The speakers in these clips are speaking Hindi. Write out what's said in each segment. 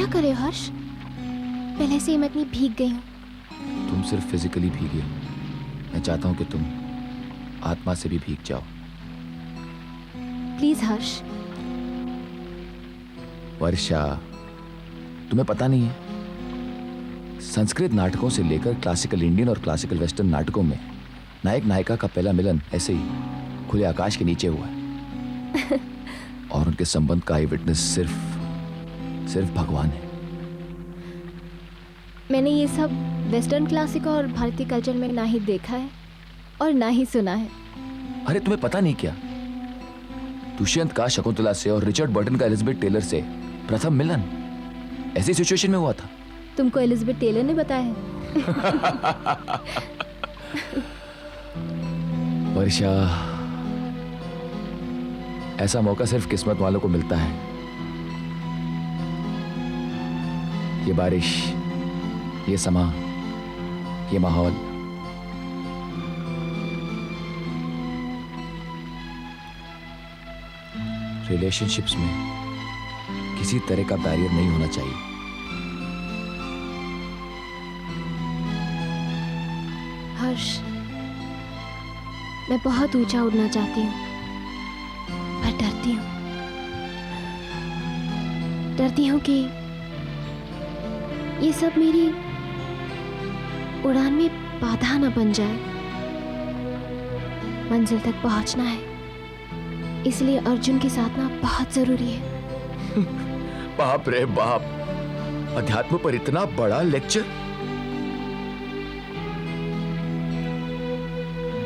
क्या करे हर्ष, पहले से ही मैं इतनी भीग गई हूँ। तुम सिर्फ फिजिकली भीगी हो, मैं चाहता हूँ कि तुम आत्मा से भी भीग जाओ। प्लीज हर्ष। वर्षा, तुम्हें पता नहीं है, संस्कृत नाटकों से लेकर क्लासिकल इंडियन और क्लासिकल वेस्टर्न नाटकों में नायक नायिका का पहला मिलन ऐसे ही खुले आकाश के नीचे हुआ है। और उनके संबंध का आई विटनेस सिर्फ भगवान है। मैंने ये सब वेस्टर्न क्लासिक और भारतीय कल्चर में ना ही देखा है और ना ही सुना है। अरे तुम्हें पता नहीं क्या, दुष्यंत का शकुंतला से और रिचर्ड बर्टन का एलिजाबेथ टेलर से प्रथम मिलन ऐसी सिचुएशन में हुआ था। तुमको एलिजाबेथ टेलर ने बताया है? वर्षा, ऐसा मौका सिर्फ किस्मत वालों को मिलता है। ये बारिश, ये समा, ये माहौल, रिलेशनशिप्स में किसी तरह का बैरियर नहीं होना चाहिए। हर्ष, मैं बहुत ऊंचा उड़ना चाहती हूँ, पर डरती हूँ। डरती हूँ कि ये सब मेरी उड़ान में बाधा न बन जाए। मंजिल तक पहुंचना है, इसलिए अर्जुन के साथ ना बहुत जरूरी है। बाप रे बाप, अध्यात्म पर इतना बड़ा लेक्चर।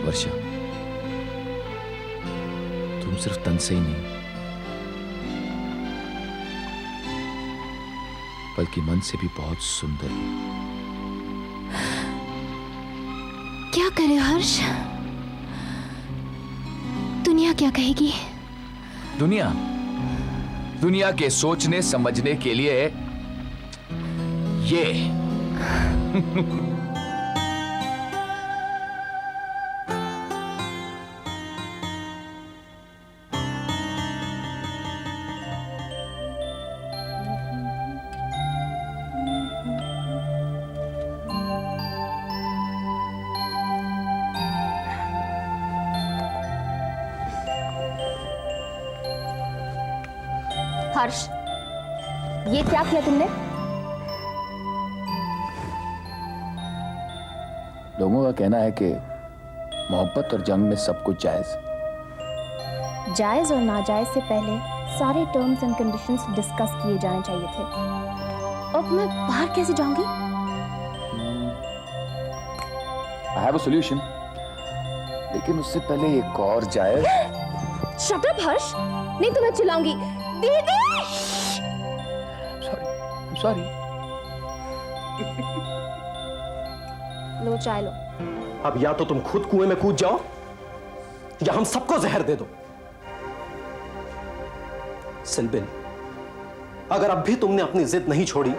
वर्षा, तुम सिर्फ तन से ही नहीं बल्कि मन से भी बहुत सुंदर हो। क्या करे हर्ष, दुनिया क्या कहेगी? दुनिया के सोचने समझने के लिए ये हर्ष, ये क्या किया तुमने? लोगों का कहना है कि मोहब्बत और जंग में सब कुछ जायज। जायज और नाजायज से पहले सारे टर्म्स एंड कंडीशंस डिस्कस किए जाने चाहिए थे। अब मैं बाहर कैसे जाऊंगी? I have a solution, लेकिन उससे पहले एक और जायज। शट अप हर्ष, नहीं तो मैं चिल्लाऊंगी। दीदी! सॉरी। लो चाय लो। अब या तो तुम खुद कुएं में कूद जाओ या हम सबको जहर दे दो। सिलबिल, अगर अब भी तुमने अपनी जिद नहीं छोड़ी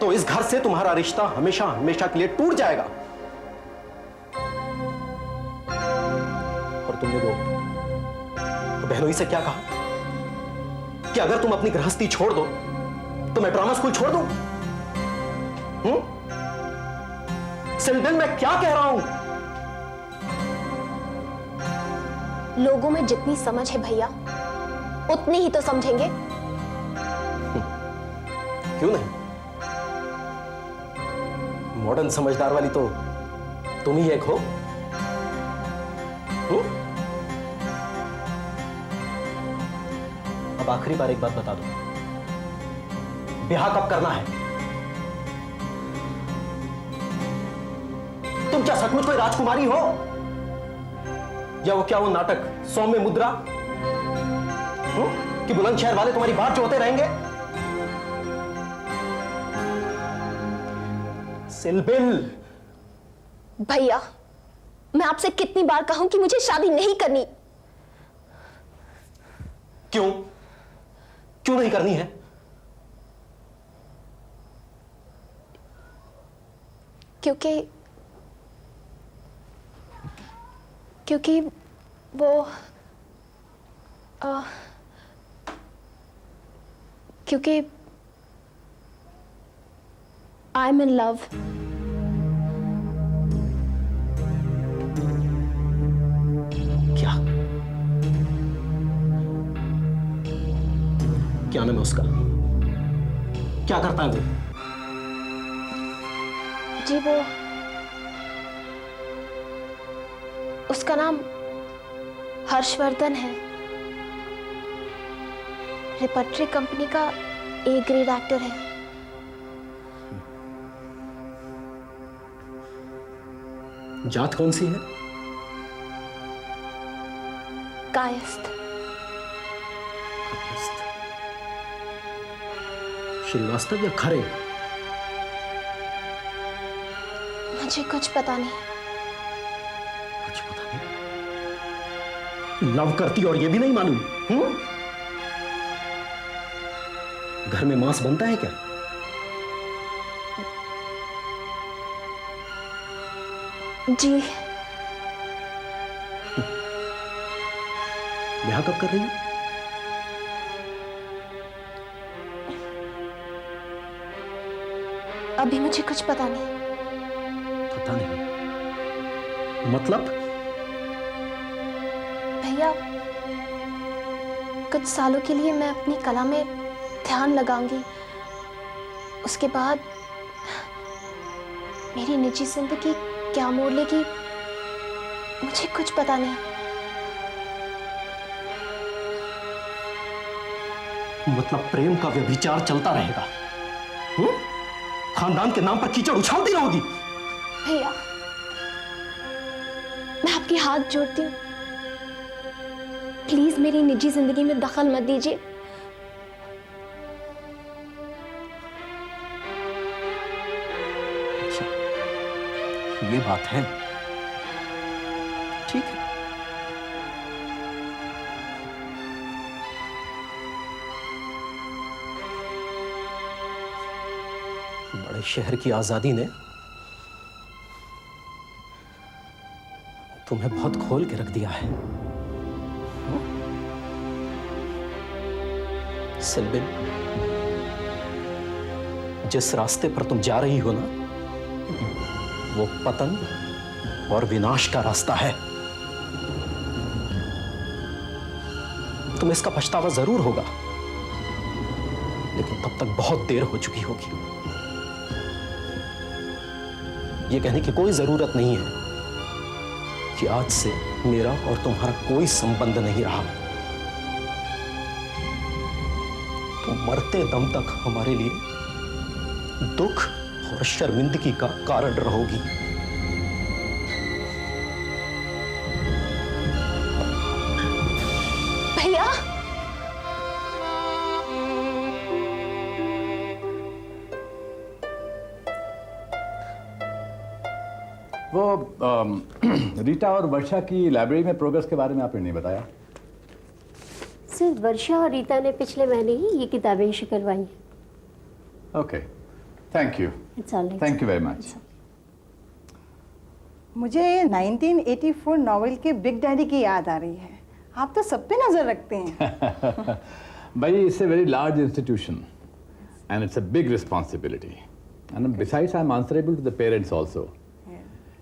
तो इस घर से तुम्हारा रिश्ता हमेशा हमेशा के लिए टूट जाएगा। और तुमने वो बहनोई से क्या कहा कि अगर तुम अपनी गृहस्थी छोड़ दो तो मैं ड्रामा स्कूल छोड़ दूं? सिलबिल, मैं क्या कह रहा हूं? लोगों में जितनी समझ है भैया, उतनी ही तो समझेंगे। क्यों नहीं? मॉडर्न समझदार वाली तो तुम ही एक हो। अब आखिरी बार एक बात बता दो, ब्याह कब करना है? तुम क्या सचमुच कोई राजकुमारी हो, या वो नाटक सौम्य मुद्रा कि बुलंदशहर वाले तुम्हारी बात जोते रहेंगे? सिलबिल, भैया, मैं आपसे कितनी बार कहूं कि मुझे शादी नहीं करनी। क्यों क्यों नहीं करनी है? क्योंकि वो क्योंकि आई एम इन लव। क्या क्या नाम है उसका? क्या करता है वो? जी वो, उसका नाम हर्षवर्धन है। रिपर्टरी कंपनी का ए ग्रेड एक्टर है। जात कौन सी है? कायस्थ। श्रीवास्तव या खरे? मुझे कुछ पता नहीं। कुछ पता नहीं? लव करती और ये भी नहीं मालूम? घर में मांस बनता है क्या? जी। ब्याह कब कर रही है? अभी मुझे कुछ पता नहीं। पता नहीं मतलब? भैया, कुछ सालों के लिए मैं अपनी कला में ध्यान लगाऊंगी। उसके बाद मेरी निजी जिंदगी क्या मोड़ लेगी मुझे कुछ पता नहीं। मतलब प्रेम का व्यभिचार चलता रहेगा? खानदान के नाम पर कीचड़ उछालती रहोगी? भैया, मैं आपके हाथ जोड़ती हूँ, प्लीज मेरी निजी जिंदगी में दखल मत दीजिए। अच्छा, ये बात है। ठीक है। बड़े शहर की आजादी ने तुम्हें बहुत खोल के रख दिया है। सिल्बिन, जिस रास्ते पर तुम जा रही हो ना, वो पतन और विनाश का रास्ता है। तुम्हें इसका पछतावा जरूर होगा, लेकिन तब तक बहुत देर हो चुकी होगी। ये कहने की कोई जरूरत नहीं है कि आज से मेरा और तुम्हारा कोई संबंध नहीं रहा। तुम मरते दम तक हमारे लिए दुख और शर्मिंदगी का कारण रहोगी। भैया, वो रीटा और वर्षा की लाइब्रेरी में प्रोग्रेस के बारे में आपने नहीं बताया। सिर्फ वर्षा और रीता ने पिछले महीने ही ये किताबें इशू करवाई हैं। Okay, thank you. It's all right. Thank you very much. मुझे 1984 नॉवेल के बिग डैडी की याद आ रही है। आप तो सब पे नजर रखते हैं। भाई, it's a very large institution and it's a big responsibility and besides I am answerable to the parents also.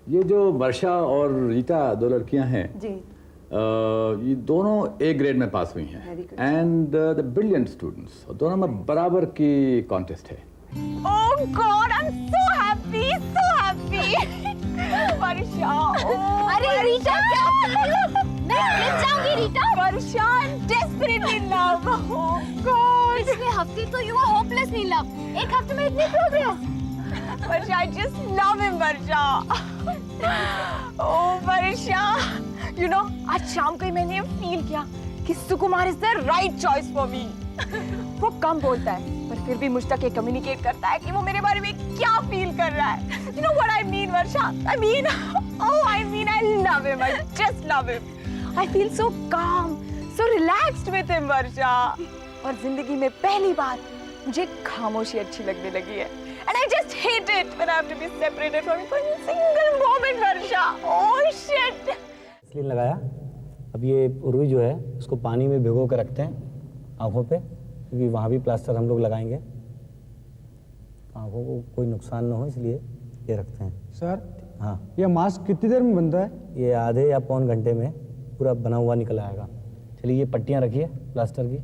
ये जो वर्षा और रीटा दो लड़कियां हैं जी, ये दोनों ए ग्रेड में पास हुई हैं एंड द ब्रिलियंट स्टूडेंट्स, दोनों में बराबर की कॉन्टेस्ट है। Oh God, I'm so happy, so happy. वर्षा, अरे रीटा, क्या मैं गिर जाऊंगी रीटा। वर्षा, I'm desperately in love. Oh God. पिछले हफ्ते तो you were hopelessly in love। एक हफ्ते में इतनी progress. Varsha, I just love him, Varsha. Oh Varsha, you know, आज शाम को ही मैंने ये फील किया कि सुकुमार is the right choice for me. वो कम बोलता है, पर फिर भी मुझ तक ये कम्युनिकेट करता है कि वो मेरे बारे में क्या फील कर रहा है। You know what I mean, Varsha? I mean, I love him. I just love him. I feel so calm, so relaxed with him, वर्षा। और जिंदगी में पहली बार मुझे खामोशी अच्छी लगने लगी है। And I just hate it when I have to be separated from him for a single moment, Varsha. Oh shit! इसलिए लगाया। अब ये रुई जो है उसको पानी में भिगो कर रखते हैं आँखों पे, क्योंकि वहाँ भी प्लास्टर हम लोग लगाएंगे। आँखों को कोई नुकसान ना हो इसलिए ये रखते हैं। सर हाँ, ये मास्क कितनी देर में बनता है? ये आधे या पौन घंटे में पूरा बना हुआ निकल आएगा। चलिए ये पट्टियाँ रखिए प्लास्टर की,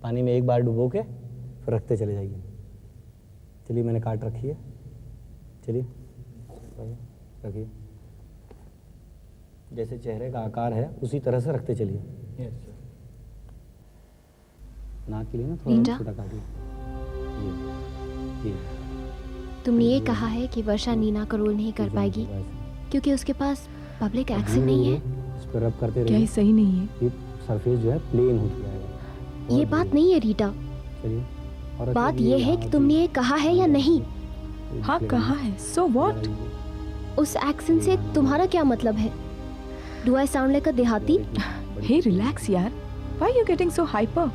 पानी में एक बार डुबो के फिर रखते चले जाइए। चलिए मैंने काट रखी है, चलिए रखिए। जैसे चेहरे का आकार है उसी तरह से रखते चलिए। नाक के लिए ना थोड़ा रीटा? छोटा काटिए। ये तुमने ये कहा है कि वर्षा नीना का रोल नहीं कर पाएगी क्योंकि उसके पास पब्लिक एक्सेस नहीं है। इस पर रब करते क्या रहिए। ये सही नहीं है? ये सरफेस जो है प्लेन होती जाएगा। ये बात नहीं है रीटा, चलिए और बात रखिए। ये है कि तुमने ये कहा है या नहीं। हाँ कहा है, सो व्हाट? उस एक्सेंट से तुम्हारा क्या मतलब है? Do I sound like a देहाती? हे रिलैक्स यार, why are you getting so hyper?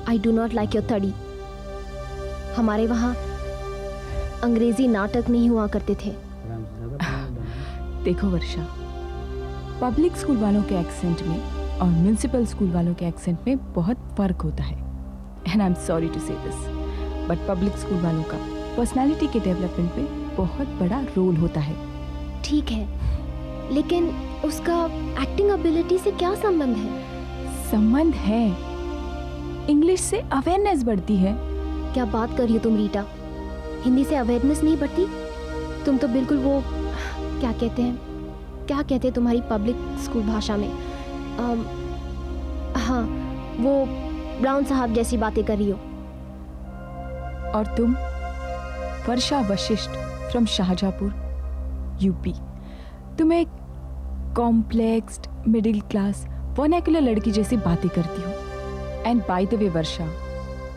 I do not like your तड़ी। हमारे वहाँ अंग्रेजी नाटक नहीं हुआ करते थे। देखो वर्षा, पब्लिक स्कूल वालों के एक्सेंट में और म्युनिसिपल स्कूल वालों के एक्सेंट में बहुत फर्क होता है। And I am sorry to say this, but public school वालों का पर्सनालिटी के डेवलपमेंट में बहुत बड़ा रोल होता है। ठीक है, लेकिन उसका एक्टिंग एबिलिटी से क्या संबंध है? संबंध है, इंग्लिश से अवेयरनेस बढ़ती है। क्या बात कर रही हो तुम रीटा? हिंदी से अवेयरनेस नहीं बढ़ती? तुम तो बिल्कुल वो क्या कहते हैं तुम्हारी पब्लिक स्कूल भाषा में, हाँ वो ब्राउन साहब जैसी बातें कर रही हो। और तुम वर्षा वशिष्ठ फ्रॉम शाहजहांपुर यूपी, तुम एक कॉम्प्लेक्स्ड मिडिल क्लास वर्नाक्युलर लड़की जैसी बातें करती हो। And by the way Varsha,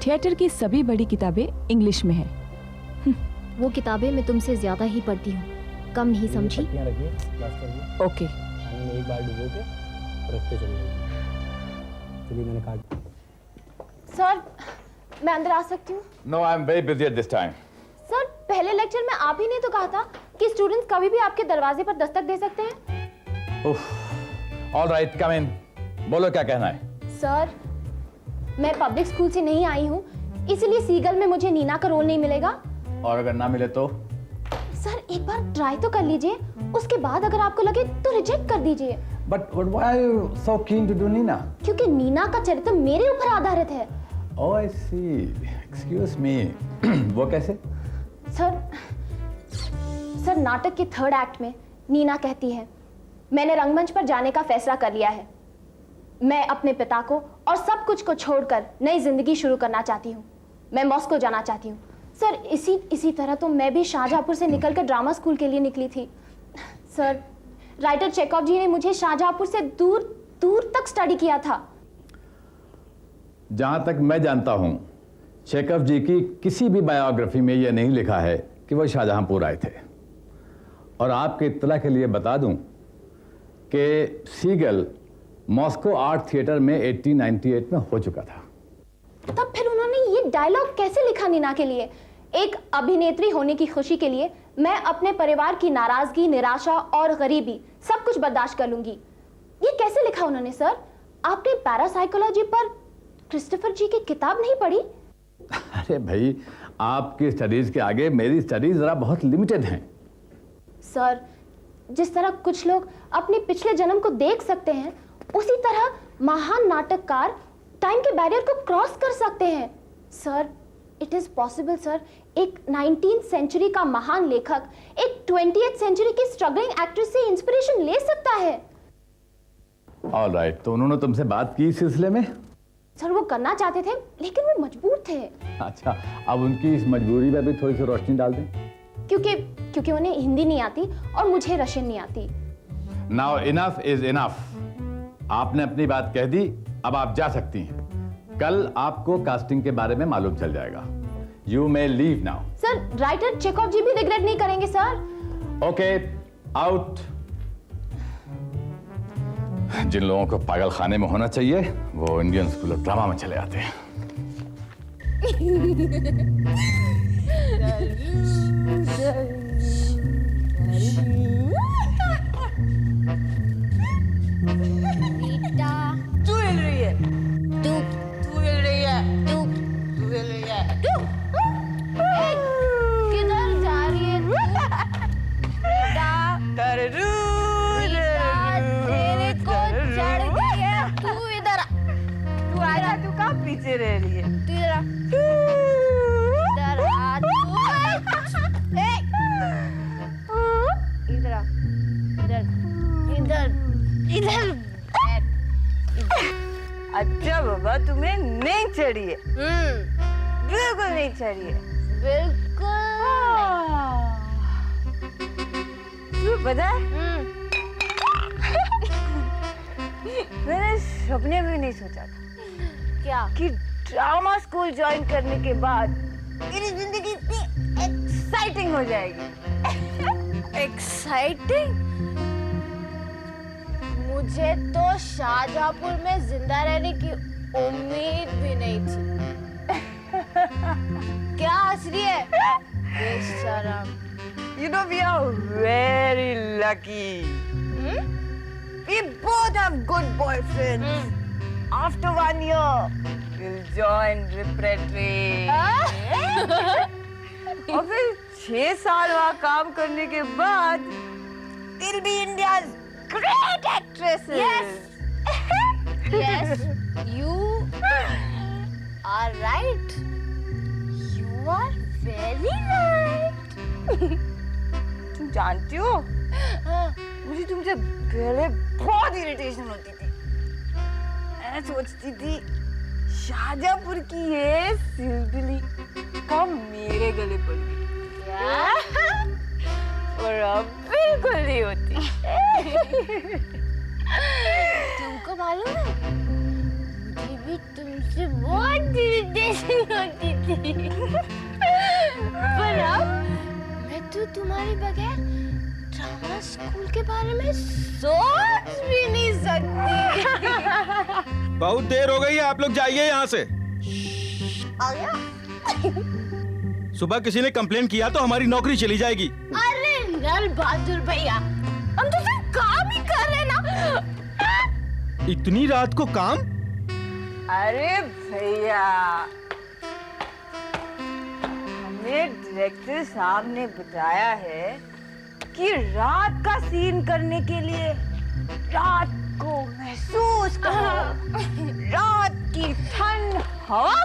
theatre की सभी बड़ी किताबें इंग्लिश में हैं। वो किताबें मैं तुमसे ज्यादा ही पढ़ती हूँ, कम नहीं समझी? पट्टियाँ रखिए प्लास्टर की, ओके, पानी में एक बार डुबो के रखते चले जाइए। चलिए मैंने काट। सर, मैं अंदर आ सकती हूँ? No, I'm very busy at this time. Sir, पहले लेक्चर में आप ही ने तो कहा था कि स्टूडेंट्स कभी भी आपके दरवाजे पर दस्तक दे सकते हैं। All right, come in. बोलो क्या कहना है? सर, मैं पब्लिक स्कूल से नहीं आई हूँ, इसलिए सीगल में मुझे नीना का रोल नहीं मिलेगा। और अगर ना मिले तो? सर, एक बार ट्राई तो कर लीजिए, उसके बाद अगर आपको लगे तो रिजेक्ट कर दीजिए। But why are you so keen to do Nina? क्योंकि नीना का चरित्र मेरे ऊपर आधारित है। Oh, I see. Excuse me. वो कैसे? सर नाटक के थर्ड एक्ट में नीना कहती है, मैंने रंगमंच पर जाने का फैसला कर लिया है। मैं अपने पिता को और सब कुछ को छोड़कर नई जिंदगी शुरू करना चाहती हूँ। मैं मॉस्को जाना चाहती हूँ। सर, इसी तरह तो मैं भी शाहजहांपुर से निकलकर ड्रामा स्कूल के लिए निकली थी। सर, राइटर चेकॉव जी ने मुझे शाहजहांपुर से दूर दूर तक स्टडी किया था। जहां तक मैं जानता हूं, चेकव जी की किसी भी बायोग्राफी में यह नहीं लिखा है कि वह शाहजहांपुर आए थे। और आपके इत्तला के लिए बता दूं कि सीगल मॉस्को आर्ट थिएटर में 1898 में हो चुका था। तब फिर उन्होंने ये डायलॉग कैसे लिखा नीना के लिए? एक अभिनेत्री होने की खुशी के लिए मैं अपने परिवार की नाराजगी, निराशा और गरीबी सब कुछ बर्दाश्त कर लूंगी। ये कैसे लिखा उन्होंने? सर, आपने पैरासाइकोलॉजी पर क्रिस्टोफर जी की किताब नहीं पढ़ी? अरे भाई, आपकी स्टडीज के आगे मेरी स्टडीज जरा बहुत लिमिटेड हैं। सर, जिस तरह कुछ लोग अपने पिछले जन्म को देख सकते हैं, उसी तरह महान नाटककार टाइम के बैरियर को क्रॉस कर सकते हैं। Sir, it is possible sir. एक 19th सेंचुरी का महान लेखक एक 20th सेंचुरी की स्ट्रगलिंग एक्ट्रेस से इंस्पिरेशन ले सकता है। ऑल राइट, तो उन्होंने तुमसे बात की इस सिलसिले में? सर, वो करना चाहते थे लेकिन वो मजबूर थे। अच्छा, अब उनकी इस मजबूरी पर भी थोड़ी सी रोशनी डाल दें। क्योंकि उन्हें हिंदी नहीं आती और मुझे रशियन नहीं आती। Now enough is enough. आपने अपनी बात कह दी, अब आप जा सकती हैं। कल आपको कास्टिंग के बारे में मालूम चल जाएगा। You may leave now. Sir, writer Chekhov ji भी रिग्रेट नहीं करेंगे सर। Okay, out. जिन लोगों को पागल खाने में होना चाहिए वो इंडियन स्कूल ऑफ ड्रामा में चले आते हैं। तू हिल रही है, तू हिल रही है, में रह रही है। तू इधर आ। इधर आ तू। ए! इधर आ। इधर इधर इधर बैठ। अच्छा बाबा, तुम्हें नहीं चढ़ी है? बिल्कुल नहीं चढ़ी है। बिल्कुल। तुम्हें पता है, मैंने सपने में नहीं सोचा था क्या? कि ड्रामा स्कूल ज्वाइन करने के बाद मेरी जिंदगी इतनी एक्साइटिंग हो जाएगी। एक्साइटिंग? मुझे तो शाहजहांपुर में जिंदा रहने की उम्मीद भी नहीं थी। क्या हंस रही है? बेशरम। You know, we are very lucky. We both have good boyfriends. After 1 year, we'll join preparatory. और फिर 6 साल वहाँ काम करने के बाद, we'll be India's great actresses. Yes. Yes. You are right. You are very right. तुम जानती हो, मुझे तुमसे पहले बहुत इरिटेशन होती थी। मैं सोचती थी शाहजहांपुर की ये सिलबिली कब मेरे गले पड़ गई। और अब बिल्कुल नहीं होती। तुमको मालूम है, मुझे भी तुमसे बहुत इरिटेशन होती थी। पर अब मैं तो तुम्हारे बगैर ड्रामा स्कूल के बारे में सोच भी नहीं सकती। बहुत देर हो गई है, आप लोग जाइए यहाँ से। आ गया? सुबह किसी ने कंप्लेन किया तो हमारी नौकरी चली जाएगी। अरे नल बहादुर भैया, हम तो सिर्फ काम ही कर रहे हैं ना। इतनी रात को काम? अरे भैया, हमें डायरेक्टर साहब ने बताया है कि रात का सीन करने के लिए रात को महसूस करो, रात की ठंड हवा